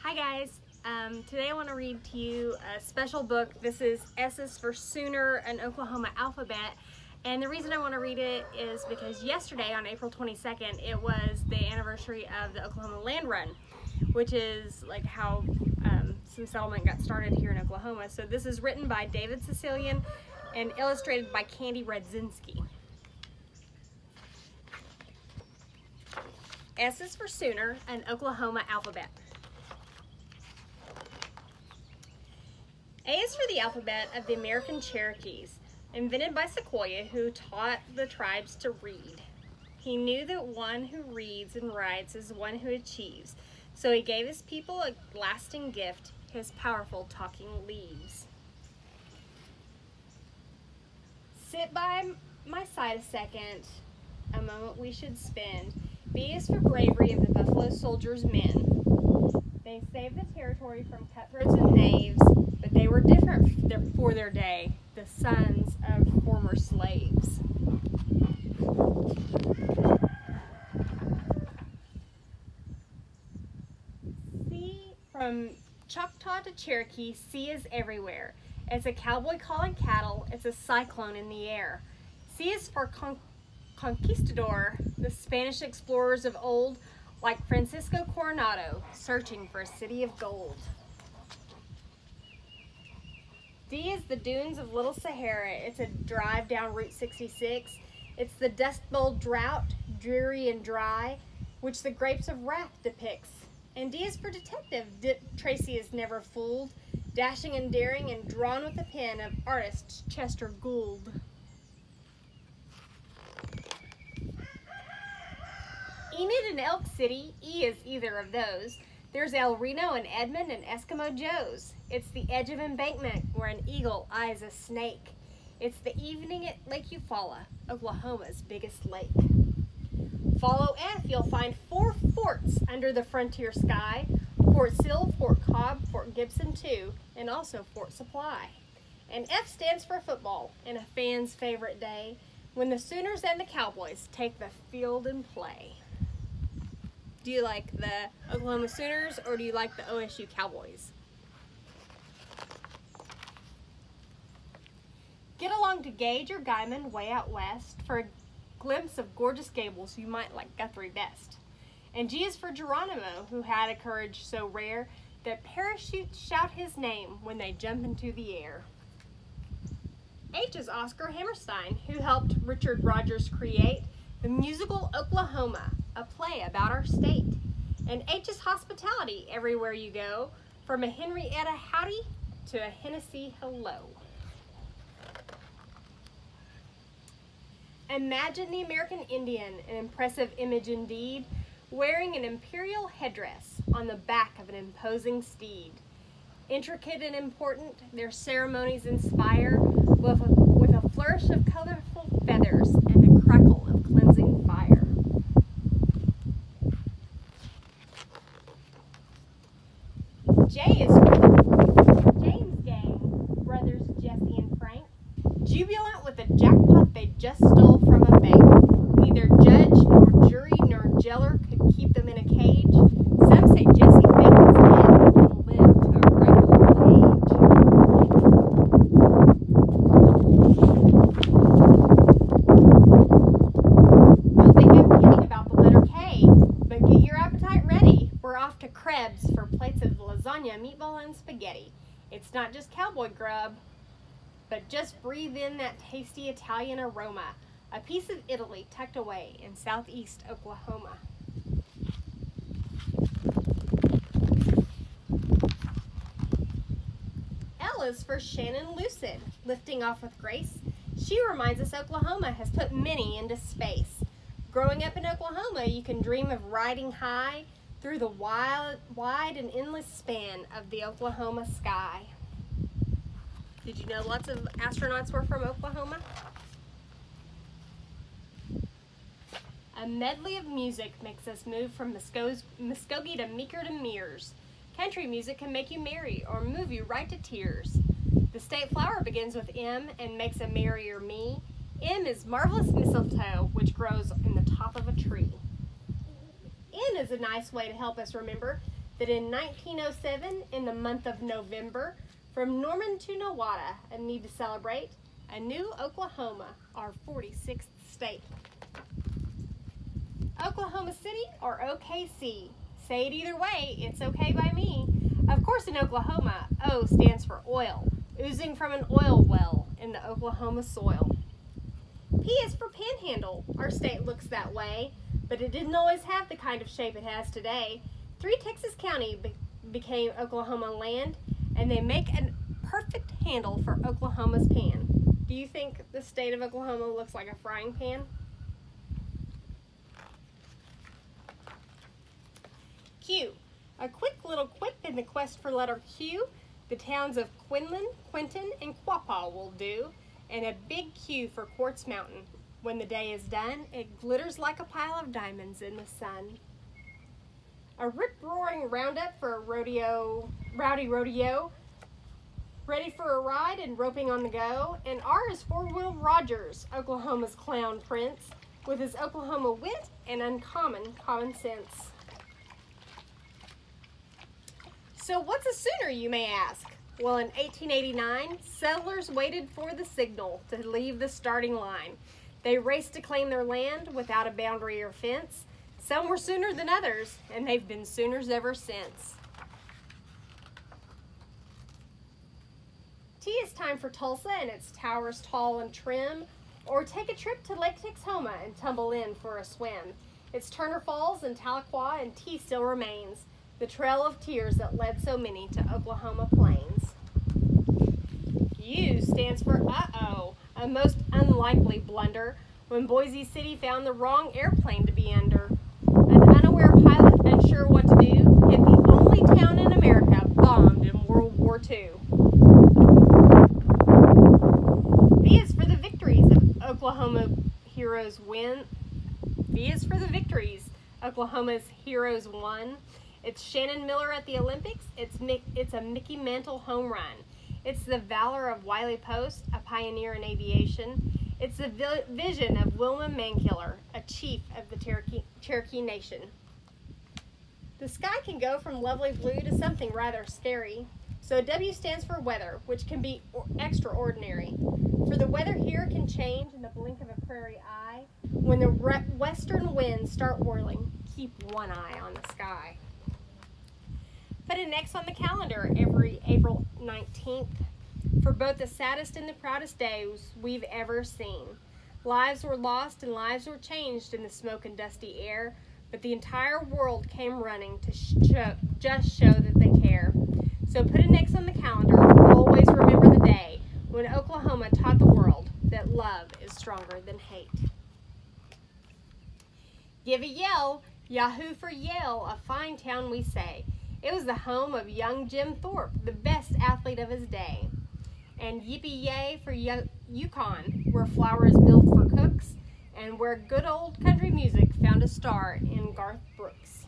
Hi guys, today I want to read to you a special book. This is S's for Sooner, an Oklahoma alphabet. And the reason I want to read it is because yesterday on April 22nd, it was the anniversary of the Oklahoma Land Run, which is like how some settlement got started here in Oklahoma. So this is written by David Sicilian and illustrated by Candy Radzinski. S is for Sooner, an Oklahoma alphabet. A is for the alphabet of the American Cherokees, invented by Sequoyah, who taught the tribes to read. He knew that one who reads and writes is one who achieves, so he gave his people a lasting gift, his powerful talking leaves. Sit by my side a second, a moment we should spend. B is for bravery of the Buffalo Soldiers' men. They saved the territory from cutthroats and knaves, but they were different for their day, the sons of former slaves. C, from Choctaw to Cherokee, C is everywhere. It's a cowboy calling cattle, it's a cyclone in the air. C is for conquistador, the Spanish explorers of old, like Francisco Coronado, searching for a city of gold. D is the dunes of Little Sahara. It's a drive down Route 66. It's the Dust Bowl drought, dreary and dry, which the grapes of wrath depicts. And D is for detective. Tracy is never fooled, dashing and daring and drawn with the pen of artist Chester Gould. Enid and Elk City, E is either of those. There's El Reno and Edmond and Eskimo Joe's. It's the edge of embankment where an eagle eyes a snake. It's the evening at Lake Eufaula, Oklahoma's biggest lake. Follow F, you'll find 4 forts under the frontier sky. Fort Sill, Fort Cobb, Fort Gibson too, and also Fort Supply. And F stands for football, and a fan's favorite day, when the Sooners and the Cowboys take the field and play. Do you like the Oklahoma Sooners or do you like the OSU Cowboys? Get along to Gage or Guyman way out west for a glimpse of gorgeous gables you might like Guthrie best. And G is for Geronimo, who had a courage so rare that parachutes shout his name when they jump into the air. H is Oscar Hammerstein, who helped Richard Rodgers create the musical Oklahoma, a play about our state. And H is hospitality everywhere you go, from a Henrietta howdy to a Hennessy hello. Imagine the American Indian, an impressive image indeed, wearing an imperial headdress on the back of an imposing steed. Intricate and important, their ceremonies inspire with a flourish of colorful feathers and the crackle of cleansing fire. J is for James Gang, brothers Jesse and Frank, jubilant with a jackpot they just stole from a bank. Neither judge nor jury nor jailer could keep them in a cage. Some say Jesse faked his head and lived to a ripe old age. Don't think I'm kidding about the letter K, but get your appetite ready. We're off to Krebs for plates of lasagna, meatball, and spaghetti. It's not just cowboy grub, but just breathe in that tasty Italian aroma, a piece of Italy tucked away in southeast Oklahoma. L is for Shannon Lucid, lifting off with grace. She reminds us Oklahoma has put many into space. Growing up in Oklahoma, you can dream of riding high through the wide and endless span of the Oklahoma sky. Did you know lots of astronauts were from Oklahoma? A medley of music makes us move from Muskogee to Meeker to Mears. Country music can make you merry or move you right to tears. The state flower begins with M and makes a merrier me. M is marvelous mistletoe, which grows in the top of a tree. N is a nice way to help us remember that in 1907, in the month of November, from Norman to Nowata, I need to celebrate a new Oklahoma, our 46th state. Oklahoma City or OKC. Say it either way, it's okay by me. Of course in Oklahoma, O stands for oil, oozing from an oil well in the Oklahoma soil. P is for panhandle. Our state looks that way, but it didn't always have the kind of shape it has today. 3 Texas counties became Oklahoma land, and they make a perfect handle for Oklahoma's pan. Do you think the state of Oklahoma looks like a frying pan? Q. A quick little quip in the quest for letter Q. The towns of Quinlan, Quinton, and Quapaw will do, and a big Q for Quartz Mountain. When the day is done, it glitters like a pile of diamonds in the sun. A rip-roaring roundup for a rowdy rodeo, ready for a ride and roping on the go. And R is for Will Rogers, Oklahoma's clown prince, with his Oklahoma wit and uncommon common sense. So what's a Sooner, you may ask? Well, in 1889, settlers waited for the signal to leave the starting line. They raced to claim their land without a boundary or fence. Some were sooner than others, and they've been Sooners ever since. T is time for Tulsa and its towers tall and trim, or take a trip to Lake Texoma and tumble in for a swim. It's Turner Falls and Tahlequah, and T still remains, the trail of tears that led so many to Oklahoma plains. U stands for uh-oh, a most unlikely blunder when Boise City found the wrong airplane to be under. An unaware pilot, unsure what to do, hit the only town in America bombed in World War II. V is for the victories of Oklahoma heroes win. V is for the victories Oklahoma's heroes won. It's Shannon Miller at the Olympics. It's a Mickey Mantle home run. It's the valor of Wiley Post, a pioneer in aviation. It's the vision of Wilma Mankiller, a chief of the Cherokee Nation. The sky can go from lovely blue to something rather scary. So W stands for weather, which can be extraordinary. For the weather here can change in the blink of a prairie eye. When the western winds start whirling, keep one eye on the sky. Put an X on the calendar every April 19th for both the saddest and the proudest days we've ever seen. Lives were lost and lives were changed in the smoke and dusty air, but the entire world came running to just show that they care. So put an X on the calendar, always remember the day when Oklahoma taught the world that love is stronger than hate. Give a yell, Yahoo for Yale, a fine town we say. It was the home of young Jim Thorpe, the best athlete of his day. And yippee-yay for Yukon, where flour is milled for cooks, and where good old country music found a star in Garth Brooks.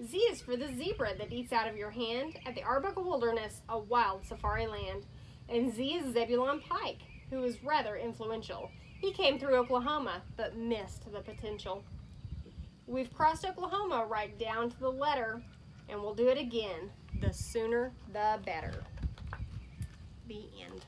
Z is for the zebra that eats out of your hand at the Arbuckle Wilderness, a wild safari land. And Z is Zebulon Pike, who was rather influential. He came through Oklahoma, but missed the potential. We've crossed Oklahoma right down to the letter, and we'll do it again. The sooner, the better. The end.